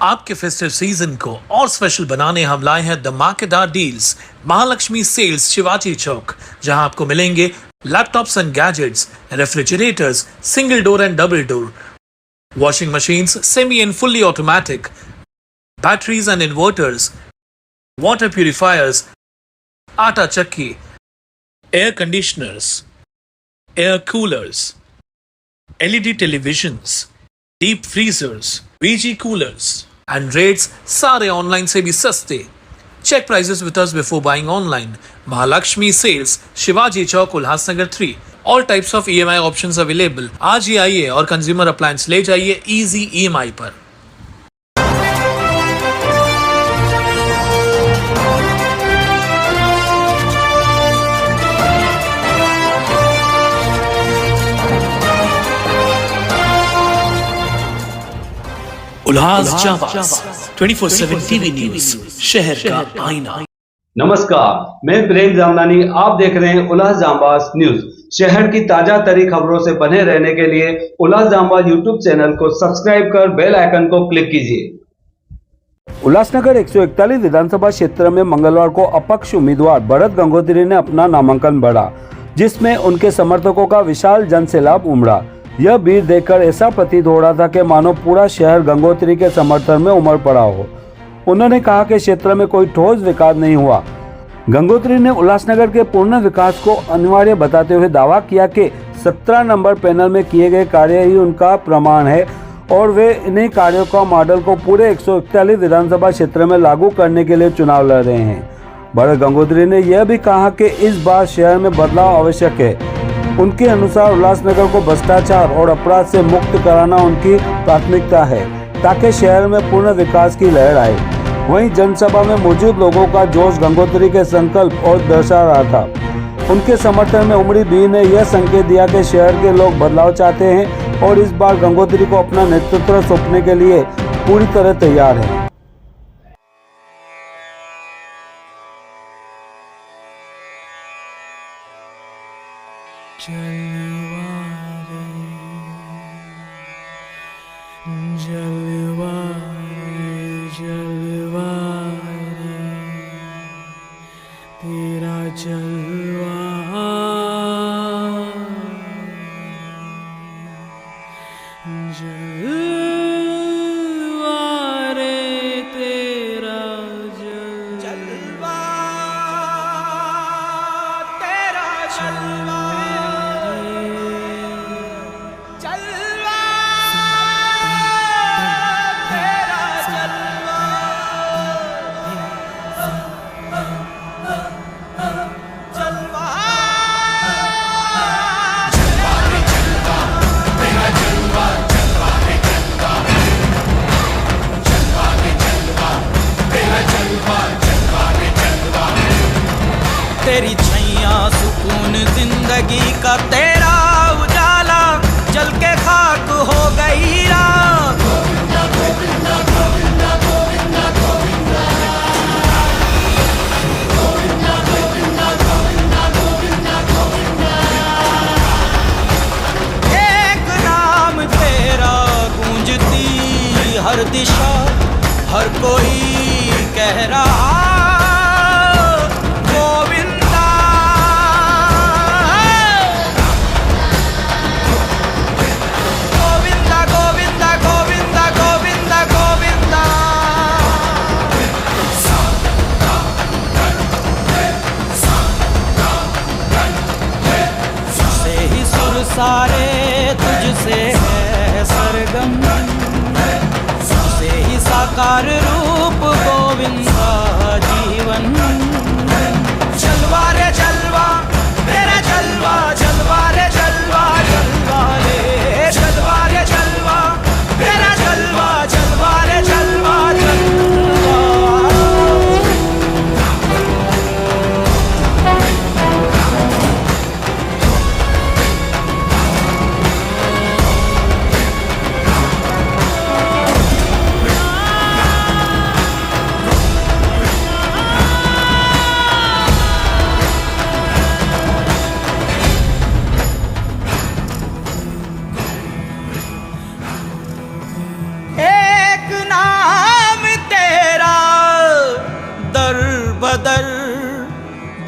आपके festive season को और स्पेशल बनाने हम लाए हैं धमाकेदार डील्स महालक्ष्मी सेल्स शिवाजी चौक, जहां आपको मिलेंगे laptops and gadgets, refrigerators, single door and double door, washing machines semi and fully automatic, batteries and inverters, water purifiers, आटा चक्की, air conditioners, air coolers, LED televisions, deep freezers, VG coolers and rates सारे online से भी सस्ते। Check prices with us before buying online. Mahalakshmi sales Shivaji Chowk Ulhasnagar 3। All types of EMI options available. आज ही आइए और consumer appliance ले जाइए इजी EMI पर। उल्हास जाबाज 24/7 टीवी न्यूज, शहर का आईना। नमस्कार, मैं प्रेम जामनानी, आप देख रहे हैं उल्हास जाबाज न्यूज। शहर की ताजा तरी खबरों से बने रहने के लिए उल्हास जाबाज यूट्यूब चैनल को सब्सक्राइब कर बेल आइकन को क्लिक कीजिए। उल्लासनगर 141 विधानसभा क्षेत्र में मंगलवार को अपक्ष उम्मीदवार भरत गंगोत्री ने अपना नामांकन भरा, जिसमें उनके समर्थकों का विशाल जनसैलाब उमड़ा। यह भीड़ देखकर ऐसा प्रतीत हो रहा था कि मानो पूरा शहर गंगोत्री के समर्थन में उमड़ पड़ा हो। उन्होंने कहा कि क्षेत्र में कोई ठोस विकास नहीं हुआ। गंगोत्री ने उल्लासनगर के पूर्ण विकास को अनिवार्य बताते हुए दावा किया कि 17 नंबर पैनल में किए गए कार्य ही उनका प्रमाण है और वे इन्हीं कार्यों का मॉडल को पूरे 141 विधानसभा क्षेत्र में लागू करने के लिए चुनाव लड़ रहे हैं। भरत गंगोत्री ने यह भी कहा कि इस बार शहर में बदलाव आवश्यक है। उनके अनुसार उल्लासनगर को भ्रष्टाचार और अपराध से मुक्त कराना उनकी प्राथमिकता है, ताकि शहर में पूर्ण विकास की लहर आए। वहीं जनसभा में मौजूद लोगों का जोश गंगोत्री के संकल्प और दर्शा रहा था। उनके समर्थन में उमड़ी भीड़ ने यह संकेत दिया कि शहर के लोग बदलाव चाहते हैं और इस बार गंगोत्री को अपना नेतृत्व सौंपने के लिए पूरी तरह तैयार है। तेरा जलवा रे तेरा जलवा, तेरा जलवा, जलवा, तेरा जलवा, जलवा, तेरी छैया सुकून जिंदगी का, तेरा उजाला जल के खाक हो गई रात। एक नाम तेरा गूंजती हर दिशा, हर कोई कह रहा सारे तुझसे है सरगम, तुझसे ही साकार रूप गोविंदा जीवन। जलवा रे जलवा, तेरा जलवा, जलवा रे जलवा, जलवा रे जलवा रे जलवा, तेरा जलवा, जलवा रे जलवा, जलवा।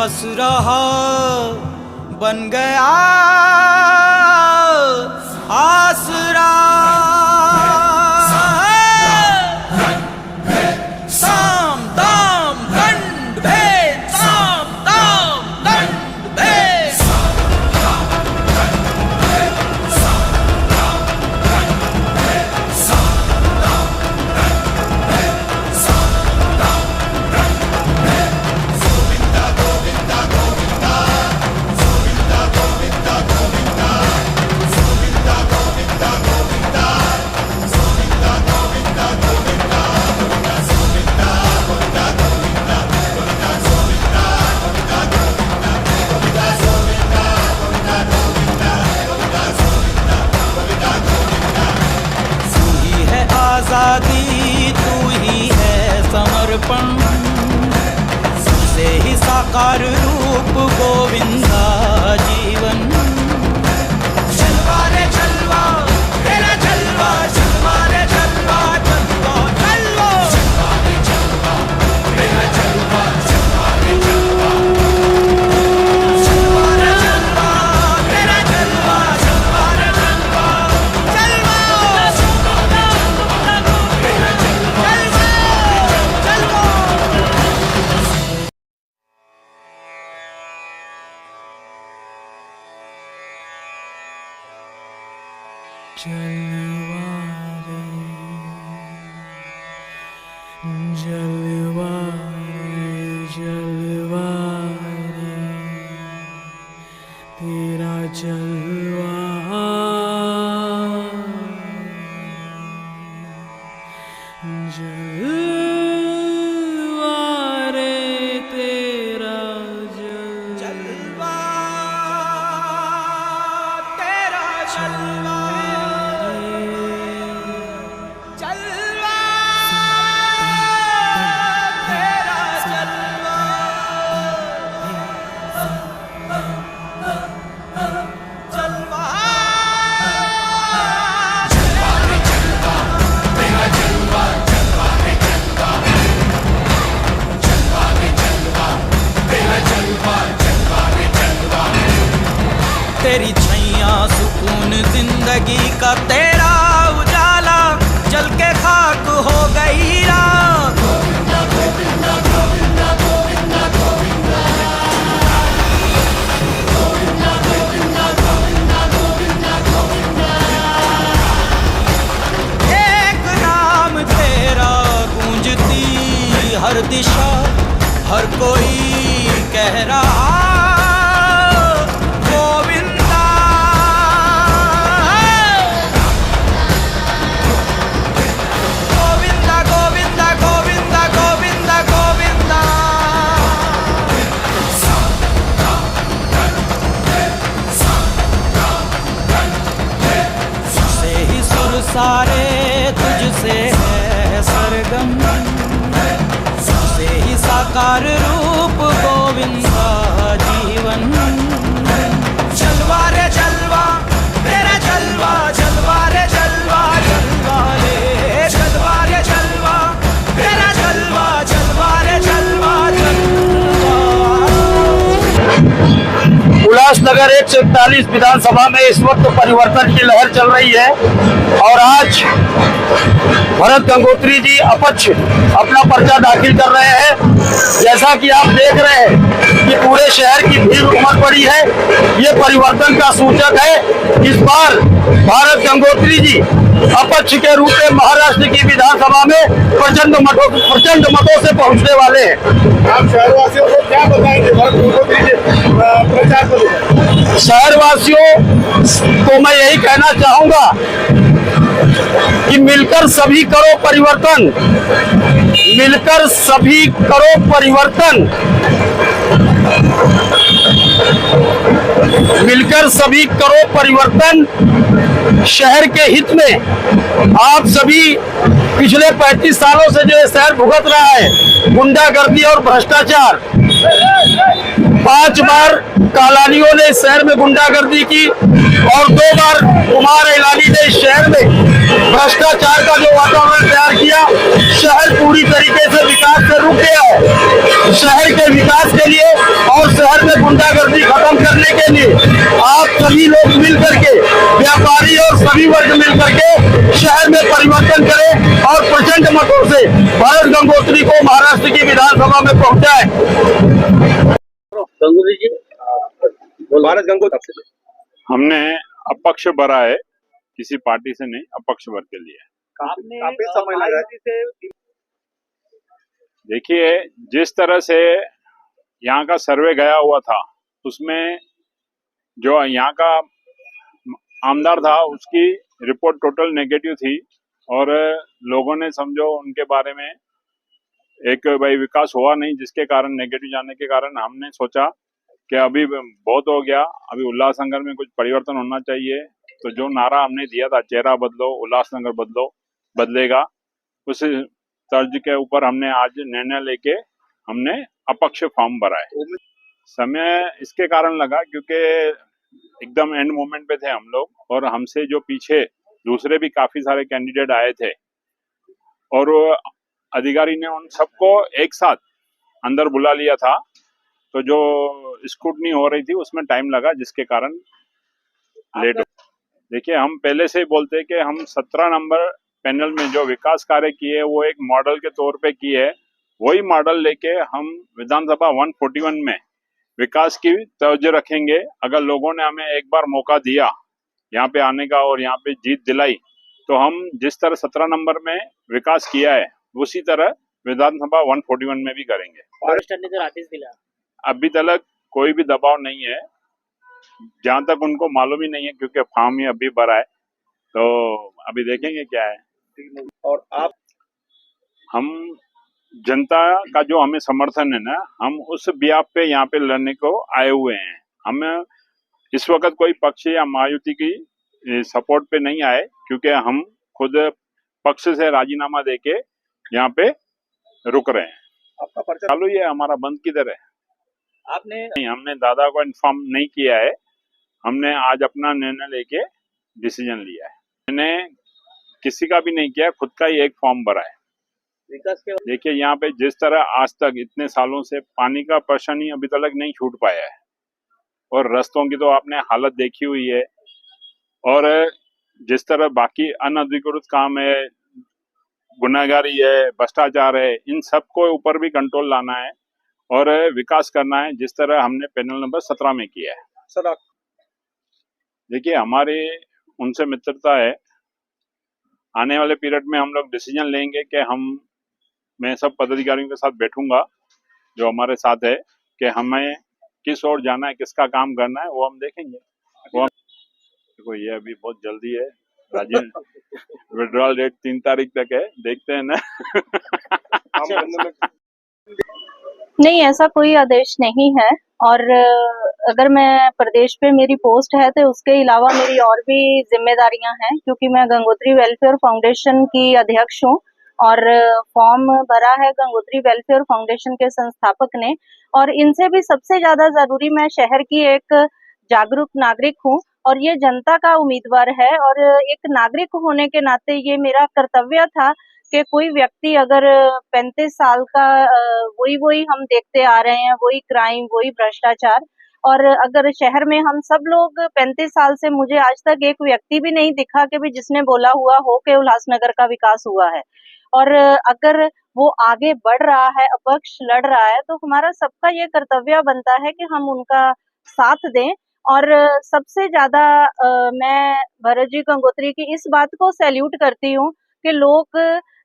बस रहा बन गया आसरा। साम दाम दंड भेद, साम दाम दंड भेद। आजादी तू ही है समर्पण, तुझसे ही साकार रूप गोविंदा जीवन। जलवा रे जलवा तेरा जलवा, जलवा रे जलवा जलवा जलवा, जलवा रे जलवा तेरा जलवा, जलवा रे जलवा, जलवा रे जलवा तेरा जलवा, जलवा रे जलवा जलवा। जलवा रे जलवा रे जलवा रे तेरा जलवा, जलवा रे तेरा जलवा, तेरा जलवा, जलवा तेरा जलवा, जलवा। तेरी छैया सुकून जिंदगी का, तेरा उजाला जल के खाक हो गई रात। एक नाम तेरा गूंजती हर दिशा, हर कोई कह रहा गोविंदा। गोविंदा गोविंदा गोविंदा गोविंदा गोविंदा। तुझसे ही सुर सारे, तुझसे है सरगम, तुझसे ही साकार रूप गोविंदा जीवन। जलवा रे जलवा तेरा जलवा, जलवा रे जलवा, जलवा रे जलवा रे जलवा तेरा जलवा, जलवा रे जलवा जलवा। उल्लासनगर 141 विधानसभा में इस वक्त परिवर्तन की लहर चल रही है और आज भरत गंगोत्री जी अपक्ष अपना पर्चा दाखिल कर रहे हैं। जैसा कि आप देख रहे हैं कि पूरे शहर की भीड़ उमड़ पड़ी है। ये परिवर्तन का सूचक है। इस बार भरत गंगोत्री जी अपक्ष के रूप में महाराष्ट्र की विधानसभा में प्रचंड मतों से पहुंचने वाले हैं। आप शहरवासियों को क्या बताएंगे भरत गंगोत्री जी प्रचार को? शहरवासियों को मैं यही कहना चाहूंगा कि मिलकर सभी करो परिवर्तन, मिलकर सभी करो परिवर्तन, मिलकर सभी करो परिवर्तन शहर के हित में। आप सभी पिछले 35 सालों से जो शहर भुगत रहा है गुंडागर्दी और भ्रष्टाचार, 5 बार कालानियों ने इस शहर में गुंडागर्दी की और 2 बार कुमार इलानी ने इस शहर में भ्रष्टाचार का जो वातावरण तैयार किया, शहर पूरी तरीके से विकास से रुक गया है। शहर के विकास के लिए और शहर में गुंडागर्दी खत्म करने के लिए आप सभी लोग मिल करके, व्यापारी और सभी वर्ग मिल करके शहर में परिवर्तन करें और प्रचंड मतों से भरत गंगोत्री को महाराष्ट्र की विधानसभा में पहुंचाएं। गंगोत्री जी, भारत गंगोत्री हमने अपक्ष भरा है, किसी पार्टी से नहीं, अपक्ष भर के लिए। काफी समय लगा है। देखिए, जिस तरह से यहाँ का सर्वे गया हुआ था, उसमें जो यहाँ का आमदार था उसकी रिपोर्ट टोटल नेगेटिव थी और लोगों ने समझो उनके बारे में एक भाई विकास हुआ नहीं, जिसके कारण नेगेटिव जाने के कारण हमने सोचा कि अभी बहुत हो गया, अभी उल्लासनगर में कुछ परिवर्तन होना चाहिए। तो जो नारा हमने दिया था, चेहरा बदलो उल्लासनगर बदलो, बदलेगा, उस तर्ज के ऊपर हमने आज निर्णय लेके हमने अपक्ष फॉर्म भरा है। समय इसके कारण लगा क्योंकि एकदम एंड मोमेंट पे थे हम लोग और हमसे जो पीछे दूसरे भी काफी सारे कैंडिडेट आए थे और अधिकारी ने उन सबको एक साथ अंदर बुला लिया था, तो जो स्क्रूटनी हो रही थी उसमें टाइम लगा, जिसके कारण लेट हो। देखिए, हम पहले से ही बोलते हैं कि हम 17 नंबर पैनल में जो विकास कार्य किए वो एक मॉडल के तौर पे किए है। वही मॉडल लेके हम विधानसभा 141 में विकास की तवज्जो रखेंगे। अगर लोगों ने हमें एक बार मौका दिया यहाँ पे आने का और यहाँ पे जीत दिलाई, तो हम जिस तरह 17 नंबर में विकास किया है उसी तरह विधानसभा 141 में भी करेंगे। जो आदेश दिला, अभी तक कोई भी दबाव नहीं है, जहाँ तक उनको मालूम ही नहीं है क्योंकि फॉर्म ही अभी भरा है, तो अभी देखेंगे क्या है। और आप, हम जनता का जो हमें समर्थन है ना, हम उस बियाप पे यहाँ पे लड़ने को आए हुए हैं। हम इस वक्त कोई पक्ष या महायुति की सपोर्ट पे नहीं आए, क्योंकि हम खुद पक्ष से राजीनामा देके यहाँ पे रुक रहे हैं। आपका पर्चा चालू ही है, हमारा बंद किधर है? आपने नहीं, हमने दादा को इन्फॉर्म नहीं किया है। हमने आज अपना निर्णय लेके डिसीजन लिया है। मैंने किसी का भी नहीं किया, खुद का ही एक फॉर्म भरा है। विकास के देखिए, यहाँ पे जिस तरह आज तक इतने सालों से पानी का प्रश्न ही अभी तक नहीं छूट पाया है और रास्तों की तो आपने हालत देखी हुई है, और जिस तरह बाकी अनधिकृत काम है, गुनाहगारी है, भ्रष्टाचार है, इन सब को ऊपर भी कंट्रोल लाना है और विकास करना है, जिस तरह हमने पैनल नंबर 17 में किया है। सर, आप देखिए, हमारी उनसे मित्रता है। आने वाले पीरियड में हम लोग डिसीजन लेंगे कि मैं सब पदाधिकारियों के साथ बैठूंगा जो हमारे साथ है, कि हमें किस ओर जाना है, किसका काम करना है, वो हम देखेंगे। देखो, ये अभी बहुत जल्दी है राजीव, विड्रॉल डेट 3 तारीख तक है, देखते हैं ना। नहीं, ऐसा कोई आदेश नहीं है। और अगर मैं प्रदेश पे मेरी पोस्ट है तो उसके अलावा मेरी और भी जिम्मेदारियां हैं, क्योंकि मैं गंगोत्री वेलफेयर फाउंडेशन की अध्यक्ष हूँ और फॉर्म भरा है गंगोत्री वेलफेयर फाउंडेशन के संस्थापक ने। और इनसे भी सबसे ज्यादा जरूरी, मैं शहर की एक जागरूक नागरिक हूँ और ये जनता का उम्मीदवार है, और एक नागरिक होने के नाते ये मेरा कर्तव्य था कि कोई व्यक्ति अगर 35 साल का वही हम देखते आ रहे हैं, वही क्राइम, वही भ्रष्टाचार, और अगर शहर में हम सब लोग 35 साल से, मुझे आज तक एक व्यक्ति भी नहीं दिखा कि भी जिसने बोला हुआ हो कि उल्लासनगर का विकास हुआ है। और अगर वो आगे बढ़ रहा है, अपक्ष लड़ रहा है, तो हमारा सबका ये कर्तव्य बनता है कि हम उनका साथ दें। और सबसे ज्यादा मैं भरत जी गंगोत्री की इस बात को सैल्यूट करती हूँ कि लोग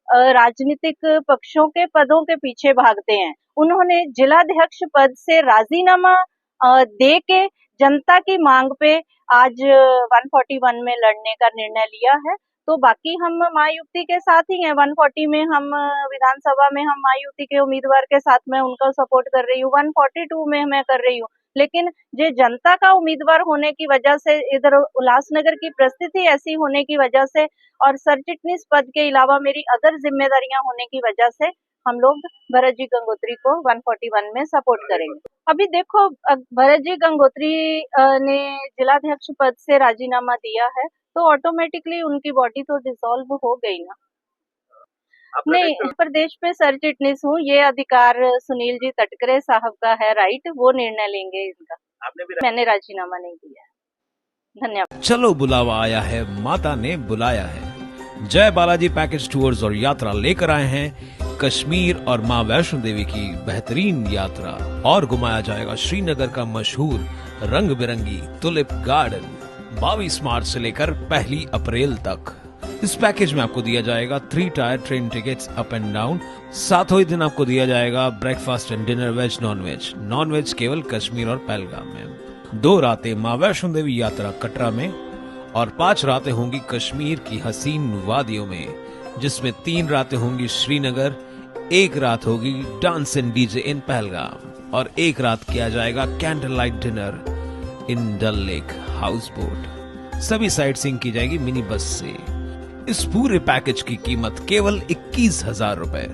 राजनीतिक पक्षों के पदों के पीछे भागते हैं। उन्होंने जिलाध्यक्ष पद से राजीनामा दे के जनता की मांग पे आज 141 में लड़ने का निर्णय लिया है। तो बाकी हम महायुति के साथ ही हैं। 140 में हम विधानसभा में हम महायुति के उम्मीदवार के साथ में उनका सपोर्ट कर रही हूँ, 142 में मैं कर रही हूँ। लेकिन जो जनता का उम्मीदवार होने की वजह से, इधर उल्लासनगर की परिस्थिति ऐसी होने की वजह से और सर चिटनीस पद के अलावा मेरी अदर जिम्मेदारियां होने की वजह से हम लोग भरत जी गंगोत्री को 141 में सपोर्ट करेंगे। अभी देखो, भरत जी गंगोत्री ने जिलाध्यक्ष पद से राजीनामा दिया है, तो ऑटोमेटिकली उनकी बॉडी तो डिसॉल्व हो गई ना। नहीं, प्रदेश पे सर चिटनीस हूँ, ये अधिकार सुनील जी तटकरे साहब का है, राइट, वो निर्णय लेंगे इनका। मैंने राजीनामा नहीं दिया है। धन्यवाद। चलो बुलावा आया है, माता ने बुलाया है। जय बालाजी पैकेज टूर्स और यात्रा लेकर आए हैं कश्मीर और मां वैष्णो देवी की बेहतरीन यात्रा, और घुमाया जाएगा श्रीनगर का मशहूर रंग बिरंगी टुलिप गार्डन 22 मार्च से लेकर 1 अप्रैल तक। इस पैकेज में आपको दिया जाएगा 3 tier train tickets up and down. सातों ही दिन आपको दिया जाएगा breakfast and dinner veg non veg केवल कश्मीर और पहलगाम में। 2 रातें मां वैष्णो देवी यात्रा कटरा में और 5 रातें होंगी कश्मीर की हसीन वादियों में, जिसमें 3 रातें होंगी श्रीनगर, 1 रात होगी dance and DJ in Pahalgam और 1 रात किया जाएगा candle light dinner in Dal lake house boat. सभी साइट सीइंग की जाएगी मिनी बस से। इस पूरे पैकेज की कीमत केवल 21,000 रुपए।